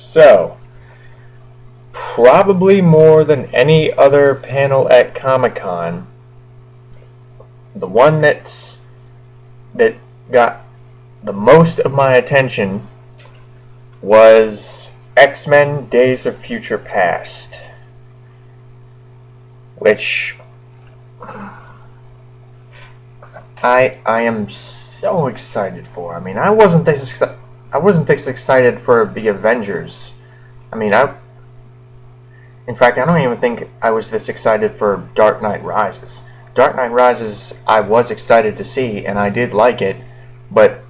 So, probably more than any other panel at Comic-Con, the one that got the most of my attention was X-Men Days of Future Past, which I am so excited for. I mean, I wasn't this excited for the Avengers. I mean, in fact, I don't even think I was this excited for Dark Knight Rises. Dark Knight Rises, I was excited to see, and I did like it, but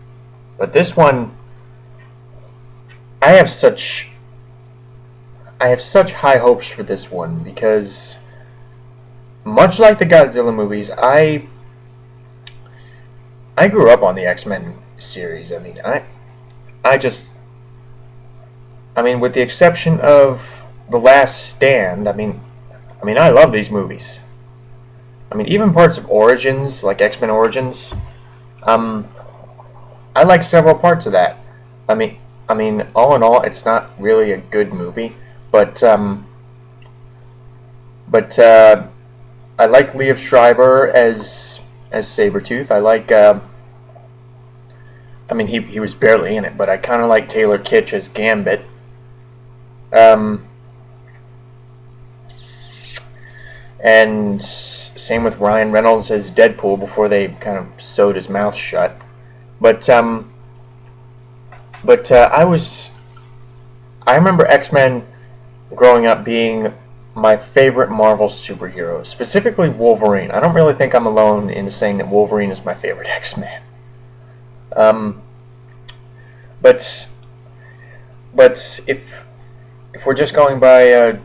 this one, I have such high hopes for this one because, much like the Godzilla movies, I grew up on the X-Men series. I mean, with the exception of The Last Stand, I mean, I love these movies. I mean, even parts of Origins, like X-Men Origins, I like several parts of that. I mean, all in all, it's not really a good movie, but I like Liev Schreiber as Sabretooth. I like, I mean, he was barely in it, but I kind of like Taylor Kitsch as Gambit. And same with Ryan Reynolds as Deadpool before they kind of sewed his mouth shut. But I remember X-Men growing up being my favorite Marvel superhero, specifically Wolverine. I don't really think I'm alone in saying that Wolverine is my favorite X-Man. But if we're just going by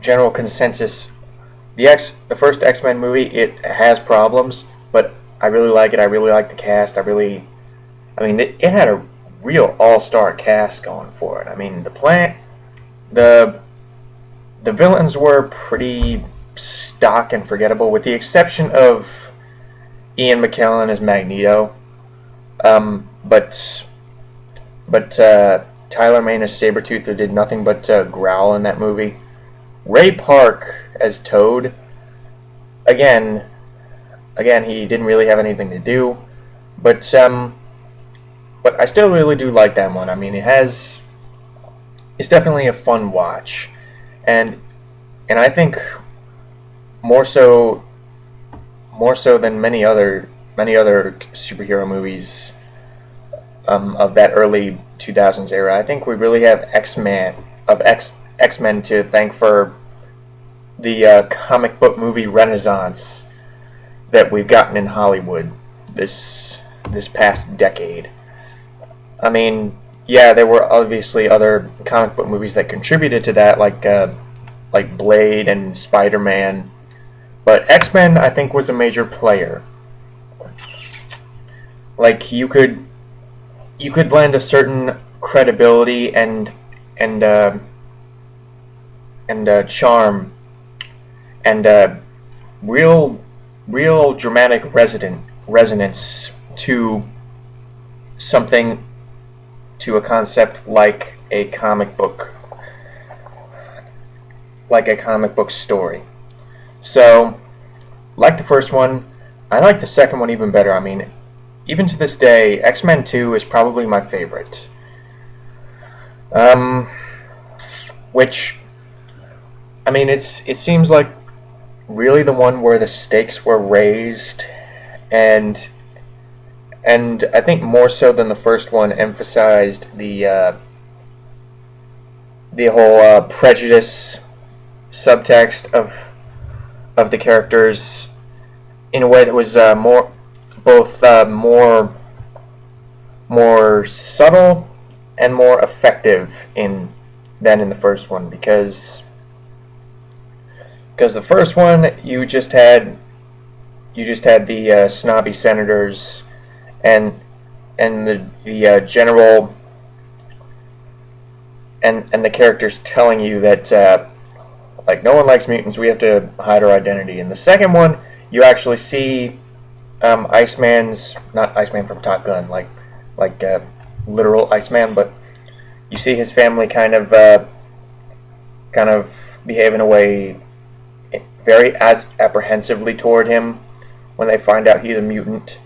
general consensus, the first X-Men movie, it has problems, but I really like it. I really like the cast. It had a real all-star cast going for it. I mean, the villains were pretty stock and forgettable, with the exception of Ian McKellen as Magneto. But Tyler Mane as Sabretooth, who did nothing but growl in that movie. Ray Park as Toad. Again, he didn't really have anything to do, but I still really do like that one. I mean, it's definitely a fun watch, and I think more so than many other superhero movies of that early 2000s era. I think we really have X-Men to thank for the comic book movie renaissance that we've gotten in Hollywood this past decade. I mean, yeah, there were obviously other comic book movies that contributed to that, like Blade and Spider-Man, but X-Men, I think, was a major player. Like, you could lend a certain credibility and charm and real dramatic resonance to something, to a concept like a comic book story. So, like the first one, I like the second one even better. I mean, even to this day, X-Men 2 is probably my favorite. Which, I mean, it seems like really the one where the stakes were raised, and I think more so than the first one emphasized the whole prejudice subtext of the characters in a way that was more subtle and more effective than in the first one, because the first one you just had the snobby senators and the general and the characters telling you that like, no one likes mutants, we have to hide our identity. In the second one, you actually see Iceman's, not Iceman from Top Gun, like literal Iceman, but you see his family kind of behave in a way very as apprehensively toward him when they find out he's a mutant.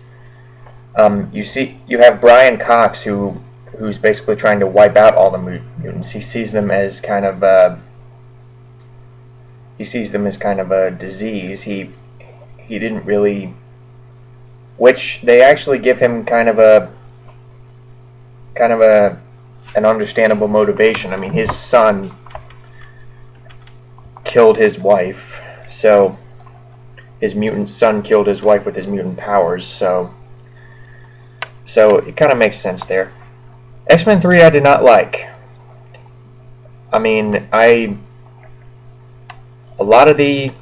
You have Brian Cox who's basically trying to wipe out all the mutants. He sees them as kind of a disease. He didn't really, which they actually give him kind of an understandable motivation. I mean, his son killed his wife, so his mutant son killed his wife with his mutant powers, so it kind of makes sense there. X-Men 3 I did not like. I mean, a lot of the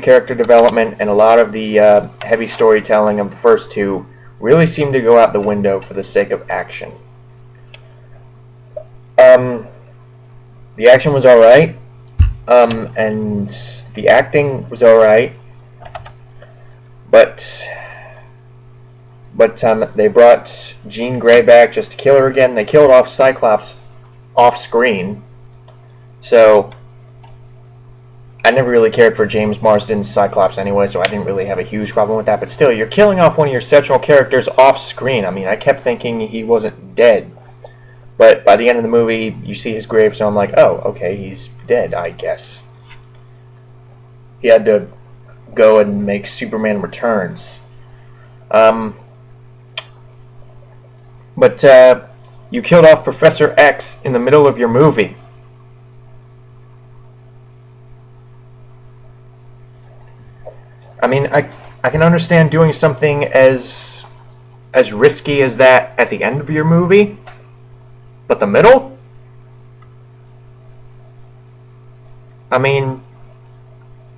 character development and a lot of the heavy storytelling of the first two really seemed to go out the window for the sake of action. The action was alright, and the acting was alright, but they brought Jean Grey back just to kill her again. They killed off Cyclops off screen, so I never really cared for James Marsden's Cyclops anyway, so I didn't really have a huge problem with that. But still, you're killing off one of your central characters off screen. I mean, I kept thinking he wasn't dead. But by the end of the movie, you see his grave, so I'm like, oh, okay, he's dead, I guess. He had to go and make Superman Returns. But you killed off Professor X in the middle of your movie. I mean, I can understand doing something as risky as that at the end of your movie, but the middle? I mean,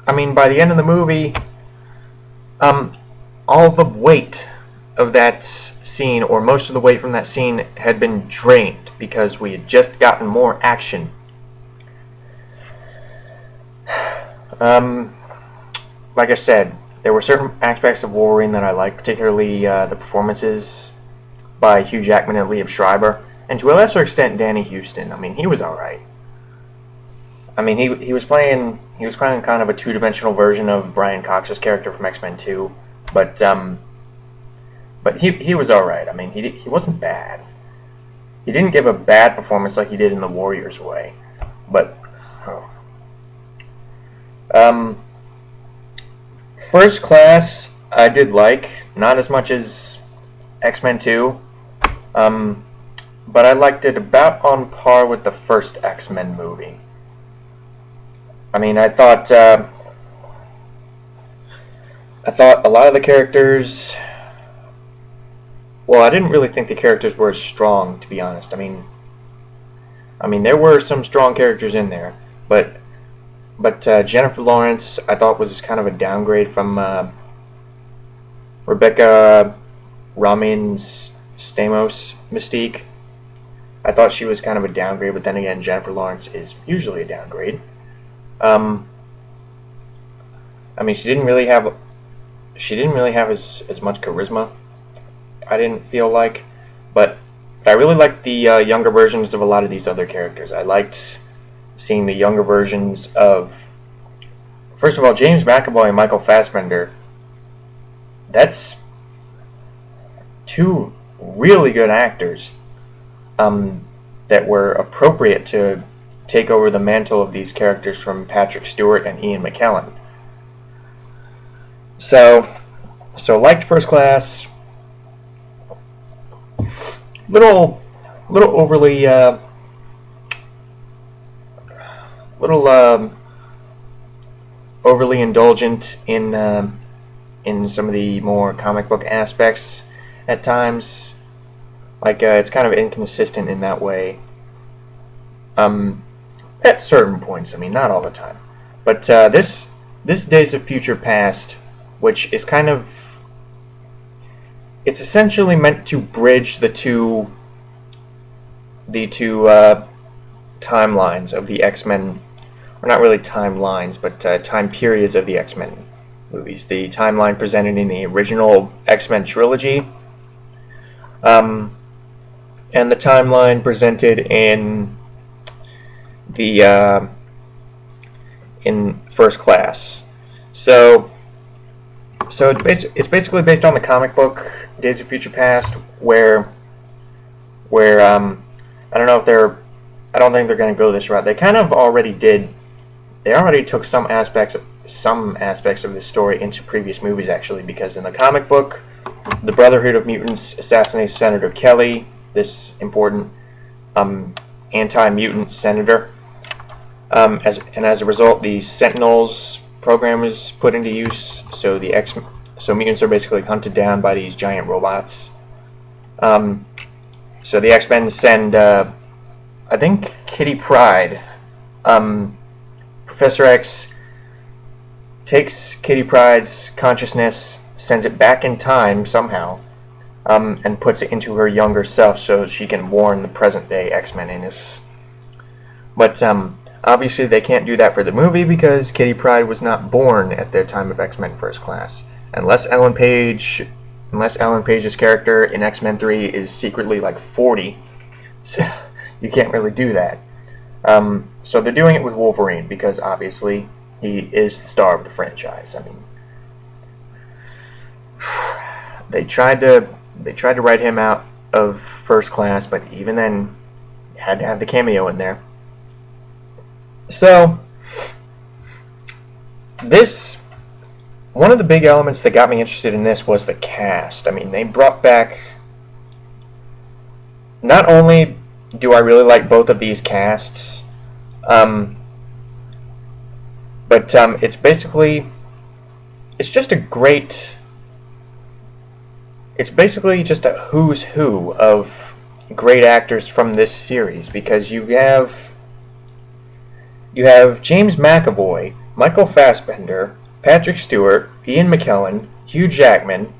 by the end of the movie, all the weight of that scene, or most of the weight from that scene, had been drained because we had just gotten more action. Like I said, there were certain aspects of Wolverine that I liked, particularly the performances by Hugh Jackman and Liev Schreiber, and to a lesser extent Danny Huston. I mean, he was alright. I mean, he was playing kind of a two-dimensional version of Brian Cox's character from X-Men 2, but he was alright. I mean, he wasn't bad. He didn't give a bad performance like he did in The Warriors Way, but First Class I did like, not as much as X-Men 2, but I liked it about on par with the first X-Men movie. I mean, I thought a lot of the characters, well, I didn't really think the characters were as strong, to be honest. I mean, there were some strong characters in there, but Jennifer Lawrence, I thought, was kind of a downgrade from Rebecca Romijn Stamos Mystique. I thought she was kind of a downgrade, but then again, Jennifer Lawrence is usually a downgrade. I mean, she didn't really have as much charisma, I didn't feel like, but I really liked the younger versions of a lot of these other characters. I liked seeing the younger versions of, first of all, James McAvoy and Michael Fassbender. That's two really good actors that were appropriate to take over the mantle of these characters from Patrick Stewart and Ian McKellen. So liked First Class. Little overly overly indulgent in some of the more comic book aspects at times. Like, it's kind of inconsistent in that way. At certain points, I mean, not all the time. But this Days of Future Past, which is kind of, it's essentially meant to bridge the two timelines of the X-Men, or not really timelines, but time periods of the X-Men movies. The timeline presented in the original X-Men trilogy, and the timeline presented the in First Class. So it's basically based on the comic book Days of Future Past, where I don't know if they're I don't think they're going to go this route. They kind of already did. They already took some aspects of this story into previous movies, actually, because in the comic book, the Brotherhood of Mutants assassinates Senator Kelly, this important anti-mutant senator. As a result, the Sentinels program is put into use. So mutants are basically hunted down by these giant robots. So the X-Men send, I think, Kitty Pryde. Professor X takes Kitty Pryde's consciousness, sends it back in time somehow, and puts it into her younger self so she can warn the present-day X-Men in this. But obviously they can't do that for the movie because Kitty Pryde was not born at the time of X-Men First Class. Unless Ellen Page's character in X-Men 3 is secretly like 40, so you can't really do that. So they're doing it with Wolverine because obviously he is the star of the franchise. I mean, they tried to write him out of First Class, but even then, you had to have the cameo in there. So one of the big elements that got me interested in this was the cast. I mean, they brought back. Not only do I really like both of these casts, but it's basically just a who's who of great actors from this series, because you have James McAvoy, Michael Fassbender, Patrick Stewart, Ian McKellen, Hugh Jackman,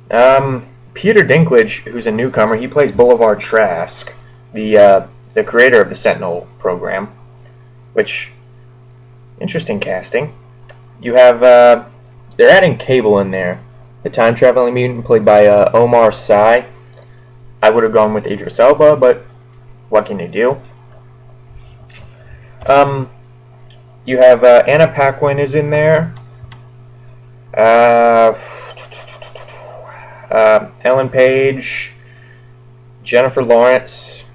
Peter Dinklage, who's a newcomer. He plays Boulevard Trask, the creator of the Sentinel program, which, interesting casting. You have, they're adding Cable in there, the time-traveling mutant played by Omar Sy. I would have gone with Idris Elba, but what can you do? You have Anna Paquin is in there. Ellen Page, Jennifer Lawrence.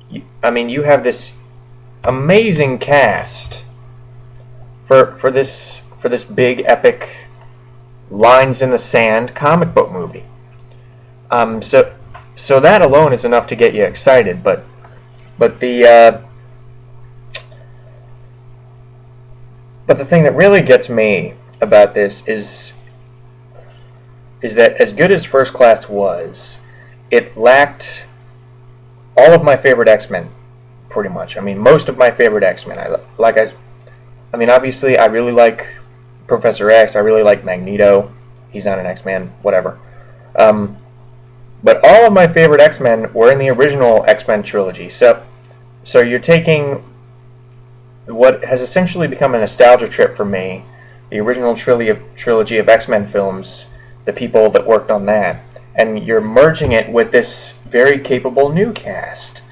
You have this amazing cast for this big epic lines in the sand comic book movie. So that alone is enough to get you excited, but the thing that really gets me about this is that as good as First Class was, it lacked all of my favorite X-Men, pretty much. I mean, most of my favorite X-Men. Obviously, I really like Professor X. I really like Magneto. He's not an X-Man, whatever. But all of my favorite X-Men were in the original X-Men trilogy. So you're taking what has essentially become a nostalgia trip for me, the original trilogy of X-Men films, the people that worked on that, and you're merging it with this very capable new cast.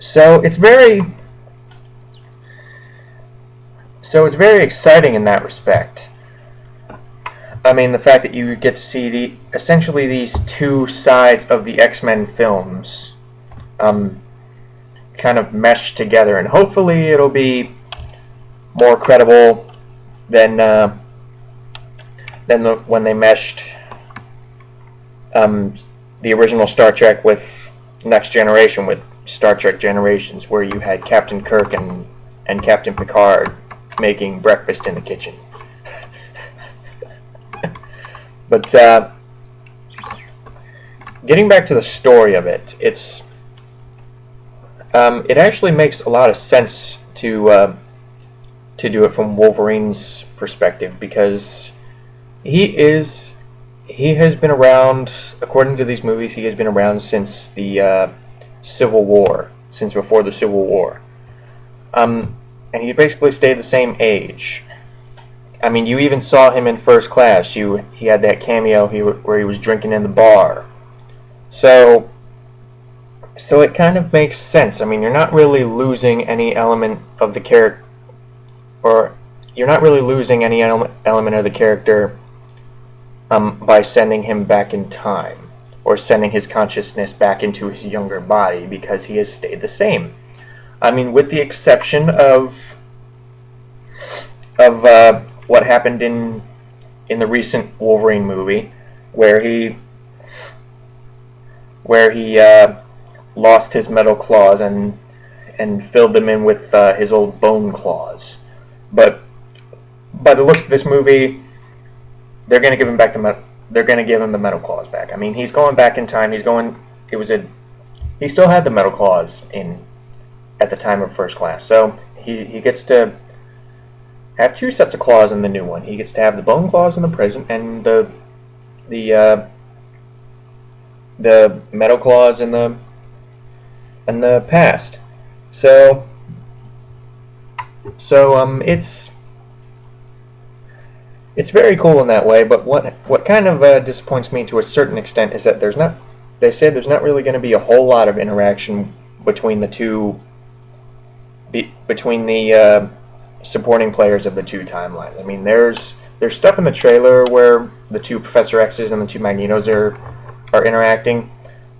So it's very exciting in that respect. I mean, the fact that you get to see essentially these two sides of the X-Men films kind of mesh together, and hopefully it'll be more credible than when they meshed the original Star Trek with Next Generation, with Star Trek Generations, where you had Captain Kirk and Captain Picard making breakfast in the kitchen. But getting back to the story of it, it actually makes a lot of sense to do it from Wolverine's perspective, because he has been around, according to these movies, he has been around since the Civil War, since before the Civil War. And he basically stayed the same age. I mean, you even saw him in First Class. He had that cameo where he was drinking in the bar. So So it kind of makes sense. I mean, you're not really losing any element of the character, or you're not really losing any element of the character by sending him back in time, or sending his consciousness back into his younger body, because he has stayed the same. I mean, with the exception of what happened in the recent Wolverine movie, where he lost his metal claws and filled them in with his old bone claws. But by the looks of this movie, they're going to give him back they're going to give him the metal claws back. I mean, he's going back in time. He still had the metal claws at the time of First Class, so he gets to have two sets of claws in the new one. He gets to have the bone claws in the present and the metal claws in the past. So it's very cool in that way. But what kind of disappoints me to a certain extent is that they say there's not really going to be a whole lot of interaction between the two, between the supporting players of the two timelines. I mean, there's stuff in the trailer where the two Professor X's and the two Magnetos are interacting,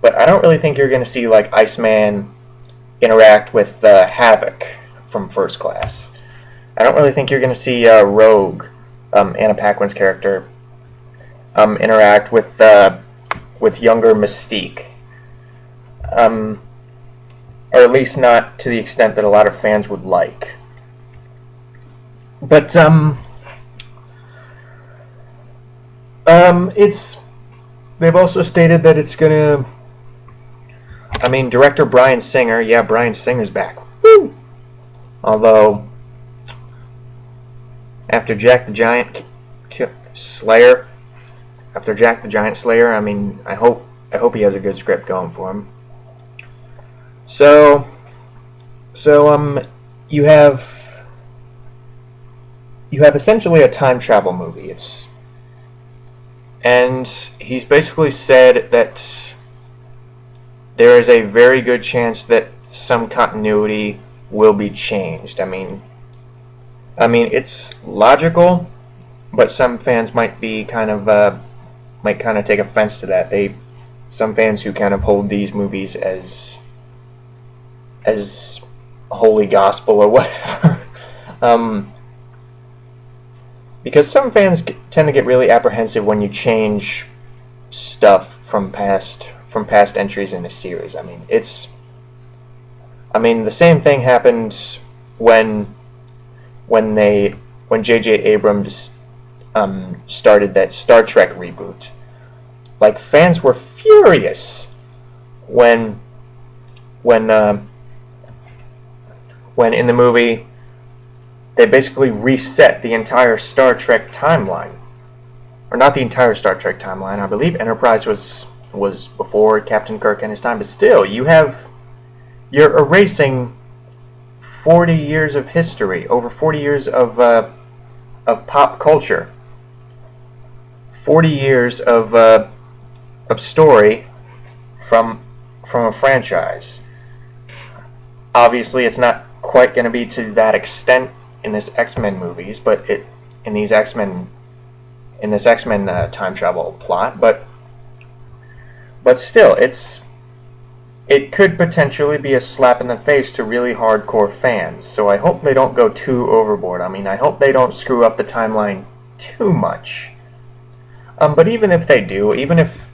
but I don't really think you're going to see like Iceman interact with Havoc from First Class. I don't really think you're going to see Rogue, Anna Paquin's character, interact with younger Mystique, or at least not to the extent that a lot of fans would like. But they've also stated that it's gonna. I mean, director Bryan Singer. Yeah, Bryan Singer's back. Woo! Although, after Jack the Giant Slayer, I mean, I hope he has a good script going for him. So you have essentially a time travel movie. And he's basically said that there is a very good chance that some continuity will be changed. I mean, it's logical, but some fans might take offense to that. Some fans who kind of hold these movies as holy gospel or whatever. Because some fans tend to get really apprehensive when you change stuff from past entries in a series. I mean, the same thing happened when J.J. Abrams started that Star Trek reboot. Like, fans were furious when in the movie they basically reset the entire Star Trek timeline. Or not the entire Star Trek timeline. I believe Enterprise was before Captain Kirk and his time, but still, you're erasing 40 years of history, over 40 years of pop culture, 40 years of story from a franchise. Obviously, it's not quite going to be to that extent in this X-Men movies, but in this X-Men time travel plot, but still, it could potentially be a slap in the face to really hardcore fans. So I hope they don't go too overboard. I mean, I hope they don't screw up the timeline too much. But even if they do, even if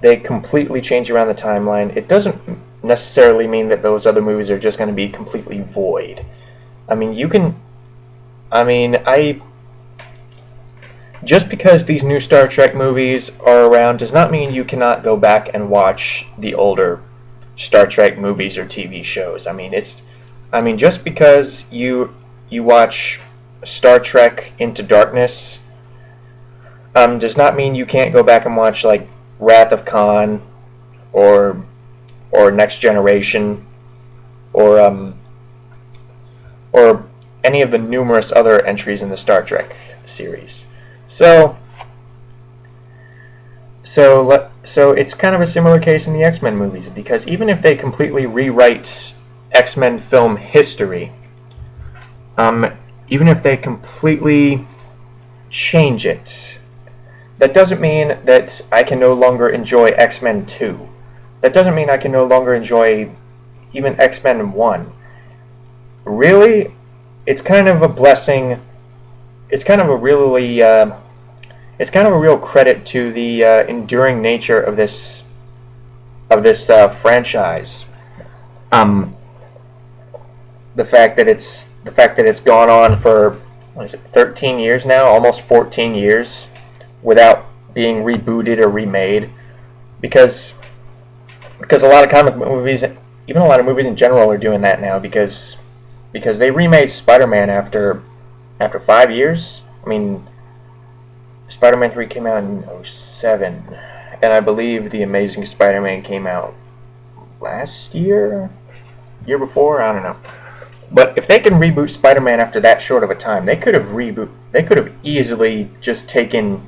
they completely change around the timeline, it doesn't necessarily mean that those other movies are just going to be completely void. I mean, just because these new Star Trek movies are around does not mean you cannot go back and watch the older Star Trek movies or TV shows. I mean, just because you watch Star Trek Into Darkness does not mean you can't go back and watch like Wrath of Khan or Next Generation or any of the numerous other entries in the Star Trek series. So So it's kind of a similar case in the X-Men movies, because even if they completely rewrite X-Men film history, um, even if they completely change it, that doesn't mean that I can no longer enjoy X-Men 2. That doesn't mean I can no longer enjoy even X-Men 1. Really, it's kind of a blessing. It's kind of a really it's kind of a real credit to the enduring nature of this franchise. Um, the fact that it's gone on for, what is it, 13 years now, almost 14 years, without being rebooted or remade, because a lot of comic movies, even a lot of movies in general, are doing that now, because they remade Spider-Man after 5 years. I mean, Spider-Man 3 came out in '07, and I believe The Amazing Spider-Man came out last year before, I don't know. But if they can reboot Spider-Man after that short of a time, they could have easily just taken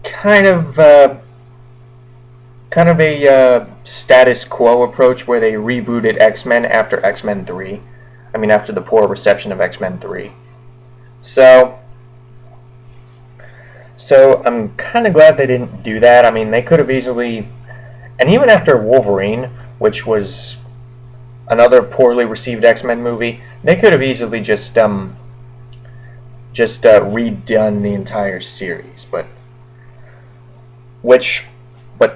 kind of a status quo approach where they rebooted X-Men after X-Men 3. I mean, after the poor reception of X-Men 3. So I'm kind of glad they didn't do that. I mean, they could have easily, and even after Wolverine, which was another poorly received X-Men movie, they could have easily just redone the entire series. But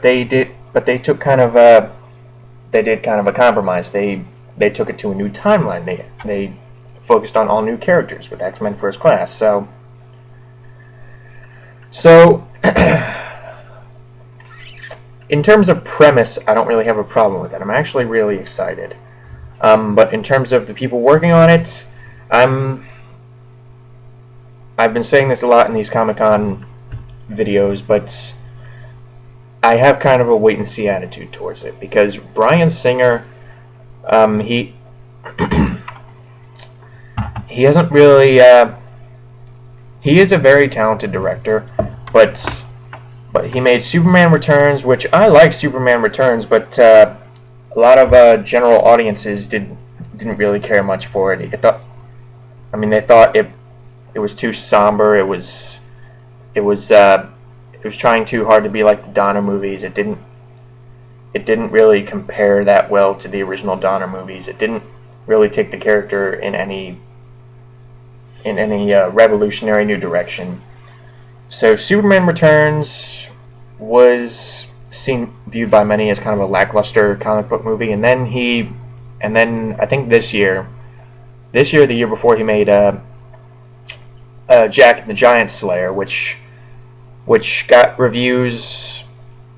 they did. But they took kind of a compromise. They took it to a new timeline. They focused on all new characters with X-Men First Class. So in terms of premise, I don't really have a problem with it. I'm actually really excited. But in terms of the people working on it, I've been saying this a lot in these Comic-Con videos, but I have kind of a wait-and-see attitude towards it, because Bryan Singer, he hasn't really... he is a very talented director, but he made Superman Returns, which I like Superman Returns, but a lot of general audiences didn't really care much for it. They thought it was too somber. It was trying too hard to be like the Donner movies. It didn't really compare that well to the original Donner movies. It didn't really take the character in any revolutionary new direction. So Superman Returns was viewed by many as kind of a lackluster comic book movie, and then I think the year before, he made Jack and the Giant Slayer, which got reviews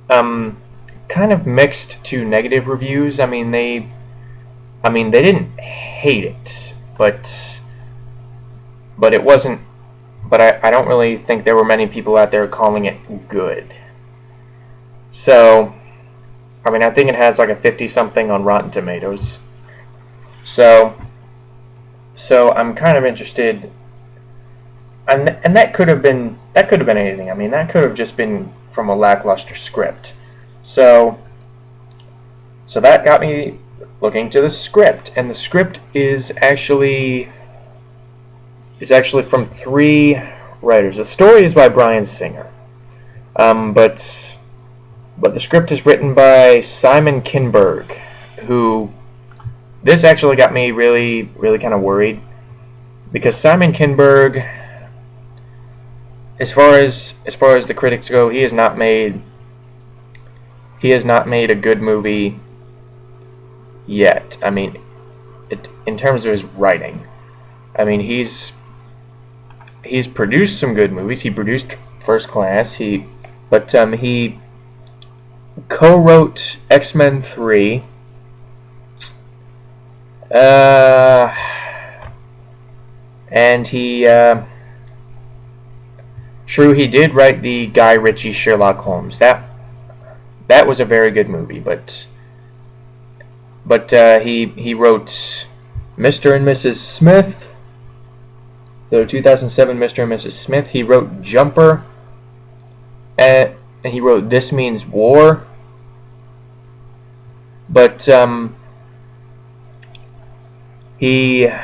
kind of mixed to negative reviews. I mean they didn't hate it, but it wasn't. But I don't really think there were many people out there calling it good. So, I mean, I think it has like a 50-something on Rotten Tomatoes. So I'm kind of interested. And that could have been anything. I mean, that could have just been from a lackluster script. So that got me looking to the script, and the script is actually from 3 writers. The story is by Bryan Singer, but the script is written by Simon Kinberg, who, this actually got me really, really kind of worried, because Simon Kinberg, as far as the critics go, he has not made a good movie yet. I mean, in terms of his writing, I mean, he's produced some good movies. He produced First Class. He co-wrote X-Men 3. And he did write the Guy Ritchie Sherlock Holmes. That was a very good movie, but he wrote Mr. and Mrs. Smith, the 2007 Mr. and Mrs. Smith. He wrote Jumper, and and he wrote This Means War. But he, and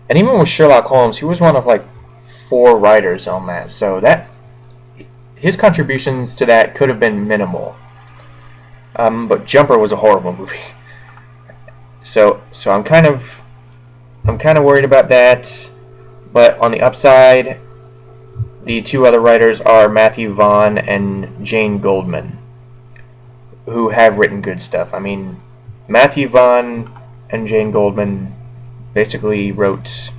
even with Sherlock Holmes, he was one of like 4 writers on that. So that his contributions to that could have been minimal. But Jumper was a horrible movie. So I'm kind of worried about that. But on the upside, the 2 other writers are Matthew Vaughn and Jane Goldman, who have written good stuff. I mean, Matthew Vaughn and Jane Goldman basically wrote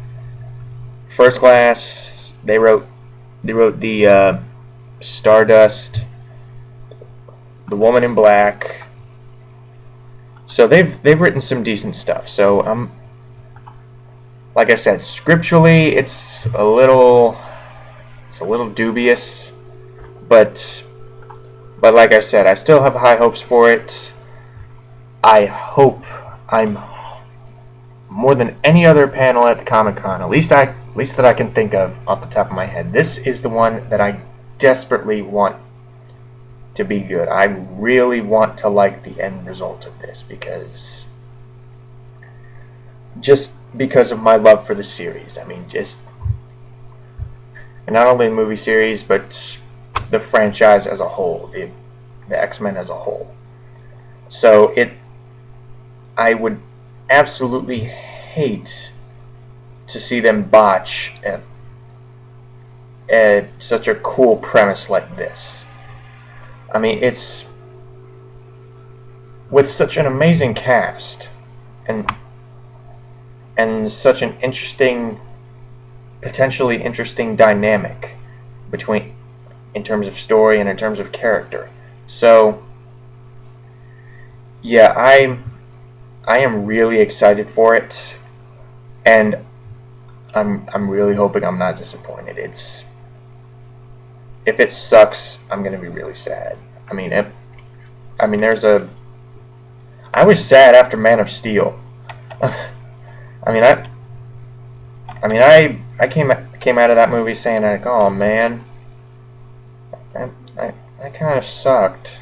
First Class. They wrote the Stardust, The Woman in Black. So they've written some decent stuff. So like I said, scripturally it's a little dubious, but like I said, I still have high hopes for it. I hope I'm more than any other panel at the Comic-Con, at least that I can think of off the top of my head. This is the one that I desperately want to be good. I really want to like the end result of this because of my love for the series. I mean, and not only the movie series, but the franchise as a whole, the X-Men as a whole. So I would absolutely hate to see them botch such a cool premise like this. I mean, it's with such an amazing cast and such an potentially interesting dynamic in terms of story and in terms of character. So yeah, I am really excited for it, and I'm really hoping I'm not disappointed. If it sucks, I'm gonna be really sad. I mean, I was sad after Man of Steel. I came out of that movie saying like, oh man, that kind of sucked.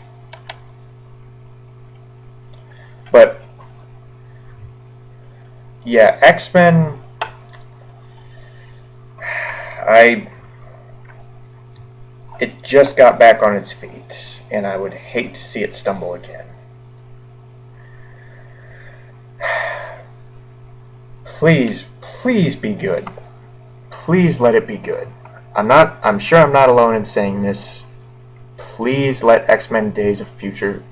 But yeah, X-Men, it just got back on its feet, and I would hate to see it stumble again. Please be good. Please let it be good. I'm sure I'm not alone in saying this. Please let X-Men Days of Future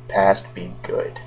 Past be good.